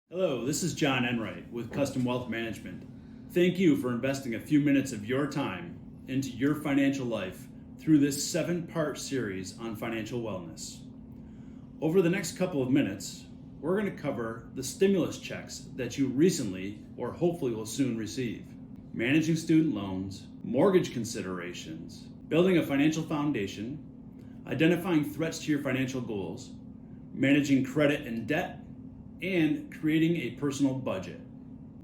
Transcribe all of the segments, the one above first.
Hello, this is John Enright with Custom Wealth Management. Thank you for investing a few minutes of your time into your financial life through this 7-part series on financial wellness. Over the next couple of minutes, we're going to cover the stimulus checks that you recently or hopefully will soon receive, managing student loans, mortgage considerations, building a financial foundation, identifying threats to your financial goals, managing credit and debt, and creating a personal budget.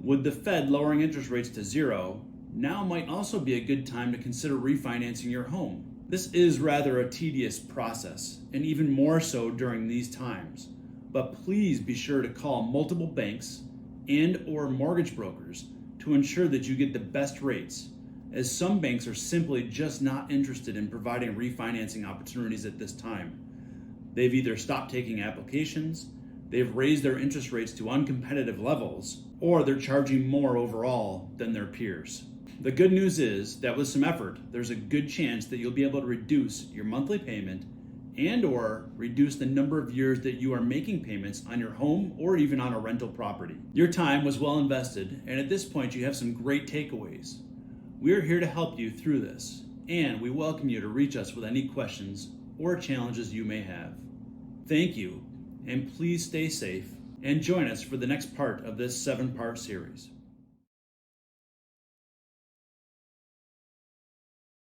With the Fed lowering interest rates to zero, now might also be a good time to consider refinancing your home. This is rather a tedious process, and even more so during these times. But please be sure to call multiple banks and/or mortgage brokers to ensure that you get the best rates, as some banks are simply just not interested in providing refinancing opportunities at this time. They've either stopped taking applications, they've raised their interest rates to uncompetitive levels, or they're charging more overall than their peers. The good news is that with some effort, there's a good chance that you'll be able to reduce your monthly payment and/or reduce the number of years that you are making payments on your home or even on a rental property. Your time was well invested, and at this point you have some great takeaways. We are here to help you through this, and we welcome you to reach us with any questions or challenges you may have. Thank you, and please stay safe and join us for the next part of this 7-part series.